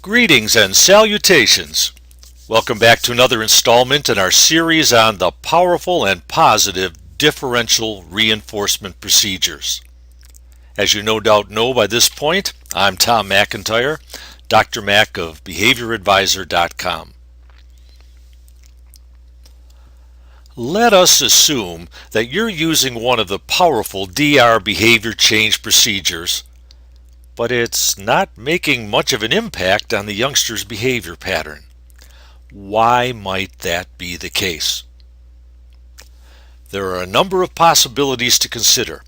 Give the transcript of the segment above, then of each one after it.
Greetings and salutations. Welcome back to another installment in our series on the powerful and positive differential reinforcement procedures. As you no doubt know by this point, I'm Tom McIntyre, Dr. Mac of BehaviorAdvisor.com. Let us assume that you're using one of the powerful DR behavior change procedures, but it's not making much of an impact on the youngster's behavior pattern. Why might that be the case? There are a number of possibilities to consider.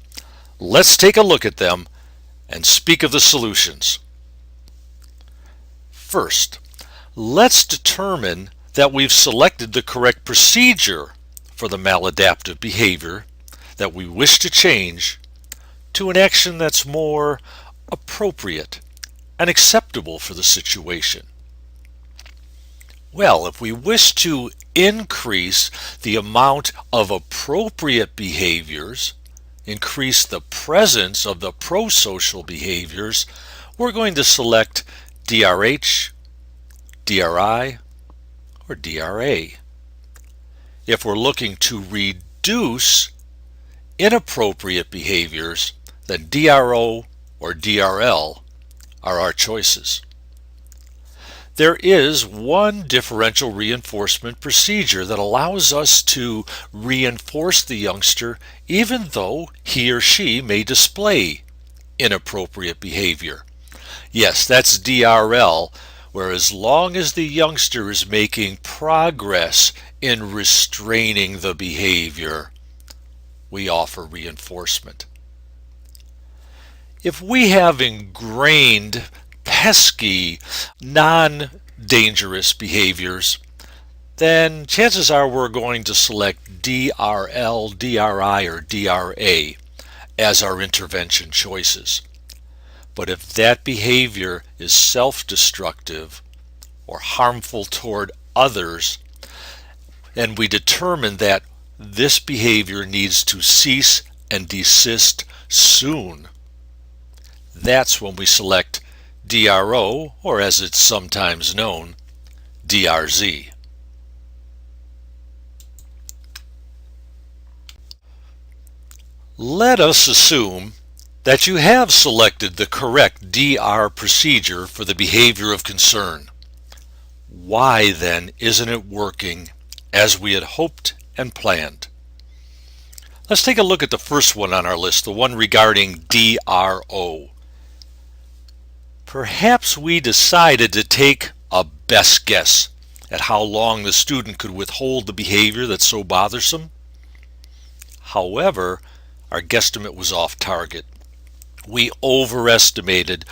Let's take a look at them and speak of the solutions. First, let's determine that we've selected the correct procedure for the maladaptive behavior that we wish to change to an action that's more appropriate and acceptable for the situation. Well, if we wish to increase the amount of appropriate behaviors, increase the presence of the pro-social behaviors, we're going to select DRH, DRI, or DRA. If we're looking to reduce inappropriate behaviors, then DRO or DRL are our choices. There is one differential reinforcement procedure that allows us to reinforce the youngster even though he or she may display inappropriate behavior. Yes, that's DRL, where as long as the youngster is making progress in restraining the behavior, we offer reinforcement. If we have ingrained, pesky, non-dangerous behaviors, then chances are we're going to select DRL, DRI, or DRA as our intervention choices. But if that behavior is self-destructive or harmful toward others, and we determine that this behavior needs to cease and desist soon, that's when we select DRO, or as it's sometimes known, DRZ. Let us assume that you have selected the correct DR procedure for the behavior of concern. Why then isn't it working as we had hoped and planned? Let's take a look at the first one on our list, the one regarding DRO. Perhaps we decided to take a best guess at how long the student could withhold the behavior that's so bothersome. However, our guesstimate was off target. We overestimated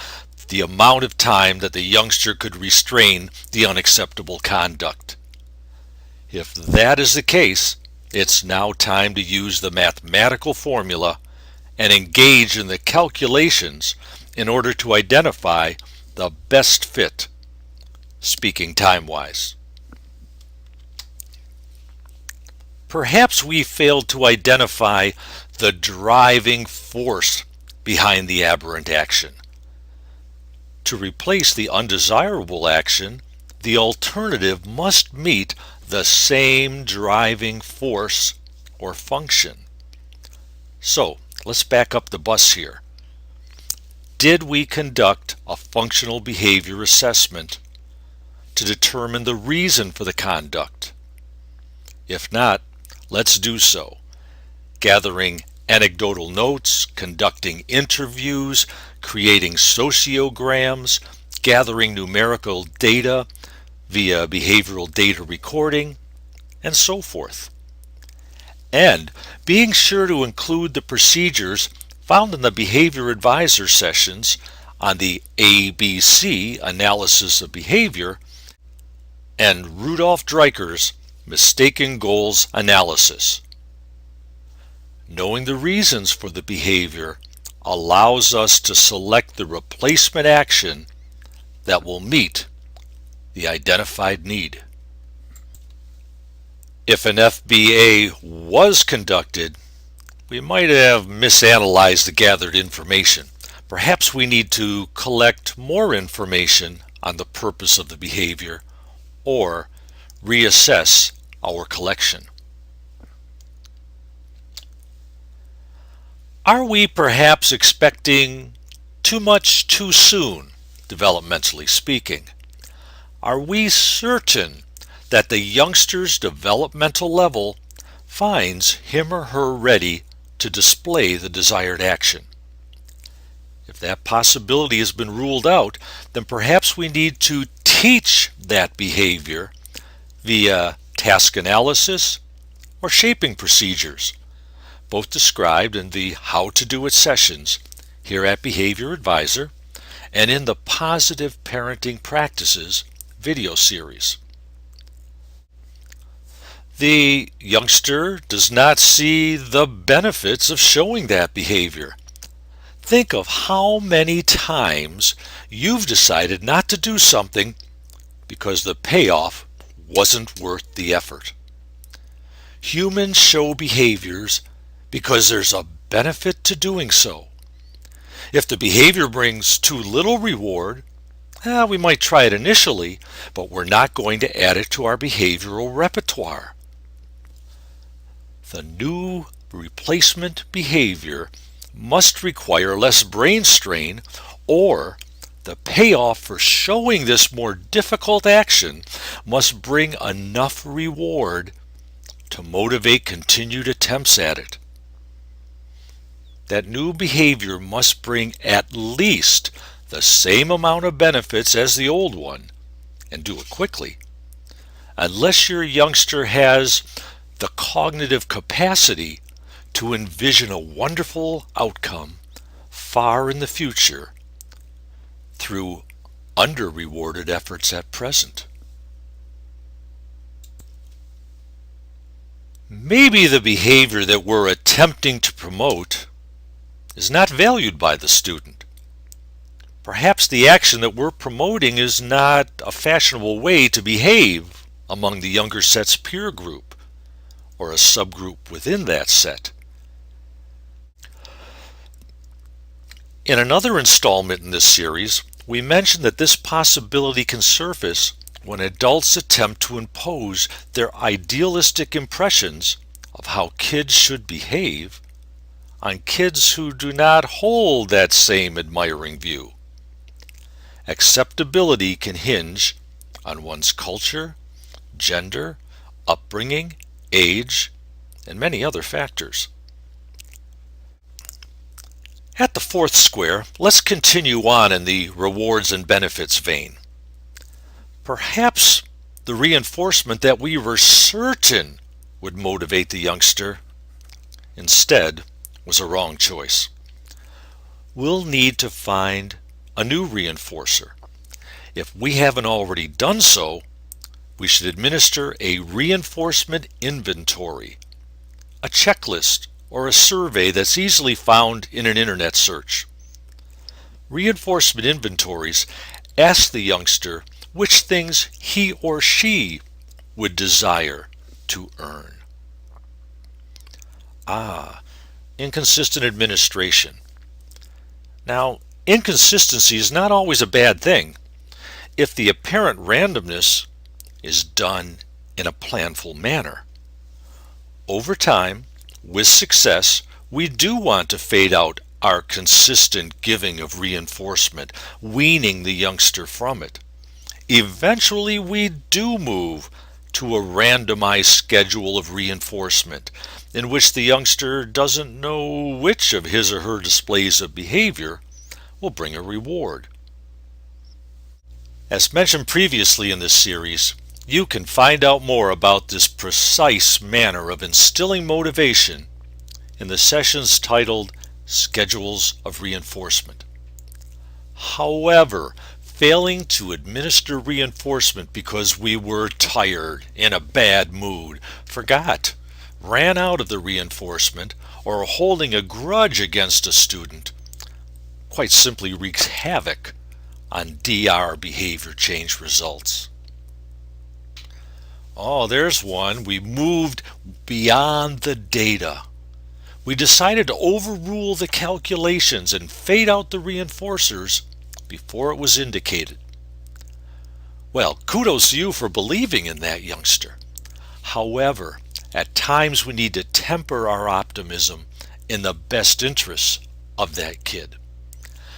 the amount of time that the youngster could restrain the unacceptable conduct. If that is the case, it's now time to use the mathematical formula and engage in the calculations in order to identify the best fit, speaking Timewise. Perhaps we failed to identify the driving force behind the aberrant action. To replace the undesirable action, the alternative must meet the same driving force or function. So, let's back up the bus here. Did we conduct a functional behavior assessment to determine the reason for the conduct? If not, let's do so, gathering anecdotal notes, conducting interviews, creating sociograms, gathering numerical data via behavioral data recording, and so forth. And being sure to include the procedures found in the Behavior Advisor sessions on the ABC analysis of behavior and Rudolf Dreikers mistaken goals analysis. Knowing the reasons for the behavior allows us to select the replacement action that will meet the identified need. If an FBA was conducted, we might have misanalyzed the gathered information. Perhaps we need to collect more information on the purpose of the behavior or reassess our collection. Are we perhaps expecting too much too soon, developmentally speaking? Are we certain that the youngster's developmental level finds him or her ready to display the desired action? If that possibility has been ruled out, then perhaps we need to teach that behavior via task analysis or shaping procedures, both described in the How to Do It sessions here at Behavior Advisor and in the Positive Parenting Practices video series. The youngster does not see the benefits of showing that behavior. Think of how many times you've decided not to do something because the payoff wasn't worth the effort. Humans show behaviors because there's a benefit to doing so. If the behavior brings too little reward, we might try it initially, but we're not going to add it to our behavioral repertoire. The new replacement behavior must require less brain strain, or the payoff for showing this more difficult action must bring enough reward to motivate continued attempts at it. That new behavior must bring at least the same amount of benefits as the old one, and do it quickly. Unless your youngster has the cognitive capacity to envision a wonderful outcome far in the future through under-rewarded efforts at present. Maybe the behavior that we're attempting to promote is not valued by the student. Perhaps the action that we're promoting is not a fashionable way to behave among the younger set's peer group or a subgroup within that set. In another installment in this series, we mentioned that this possibility can surface when adults attempt to impose their idealistic impressions of how kids should behave on kids who do not hold that same admiring view. Acceptability can hinge on one's culture, gender, upbringing, age, and many other factors. At the fourth square, let's continue on in the rewards and benefits vein. Perhaps the reinforcement that we were certain would motivate the youngster instead was a wrong choice. We'll need to find a new reinforcer. If we haven't already done so, we should administer a reinforcement inventory, a checklist, or a survey that's easily found in an internet search. Reinforcement inventories ask the youngster which things he or she would desire to earn. Inconsistent administration. Now, inconsistency is not always a bad thing if the apparent randomness is done in a planful manner. Over time, with success, we do want to fade out our consistent giving of reinforcement, weaning the youngster from it. Eventually, we do move to a randomized schedule of reinforcement in which the youngster doesn't know which of his or her displays of behavior will bring a reward. As mentioned previously in this series, you can find out more about this precise manner of instilling motivation in the sessions titled Schedules of Reinforcement. However, failing to administer reinforcement because we were tired, in a bad mood, forgot, ran out of the reinforcement, or holding a grudge against a student quite simply wreaks havoc on DR behavior change results. There's one. We moved beyond the data. We decided to overrule the calculations and fade out the reinforcers before it was indicated. Well, kudos to you for believing in that youngster. However, at times we need to temper our optimism in the best interests of that kid.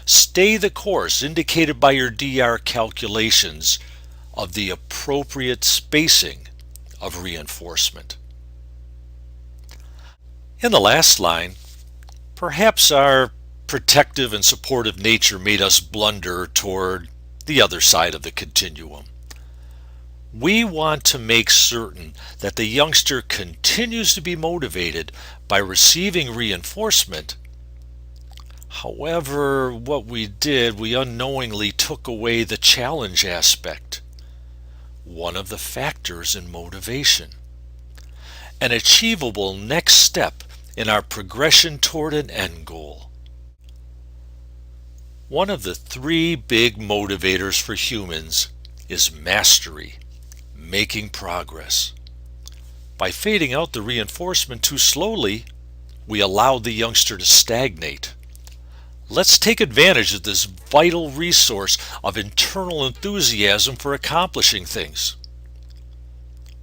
Stay the course indicated by your DR calculations of the appropriate spacing of reinforcement. In the last line, perhaps our protective and supportive nature made us blunder toward the other side of the continuum. We want to make certain that the youngster continues to be motivated by receiving reinforcement. However, what we did, we unknowingly took away the challenge aspect, one of the factors in motivation. An achievable next step in our progression toward an end goal. One of the three big motivators for humans is mastery, making progress. By fading out the reinforcement too slowly, we allowed the youngster to stagnate. Let's take advantage of this vital resource of internal enthusiasm for accomplishing things.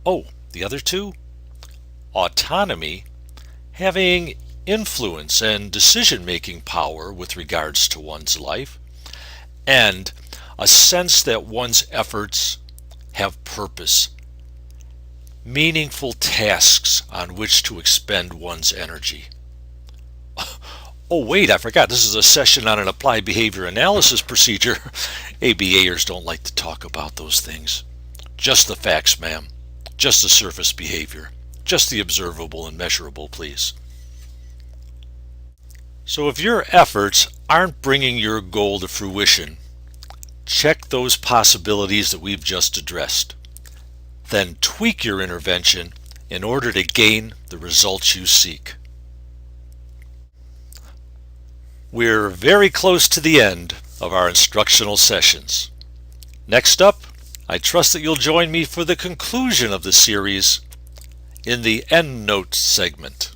Oh, the other two? Autonomy, having influence and decision-making power with regards to one's life, and a sense that one's efforts have purpose, meaningful tasks on which to expend one's energy. Oh wait, I forgot, this is a session on an applied behavior analysis procedure. ABAers don't like to talk about those things. Just the facts, ma'am. Just the surface behavior. Just the observable and measurable, please. So if your efforts aren't bringing your goal to fruition, check those possibilities that we've just addressed. Then tweak your intervention in order to gain the results you seek. We're very close to the end of our instructional sessions. Next up, I trust that you'll join me for the conclusion of the series in the EndNote segment.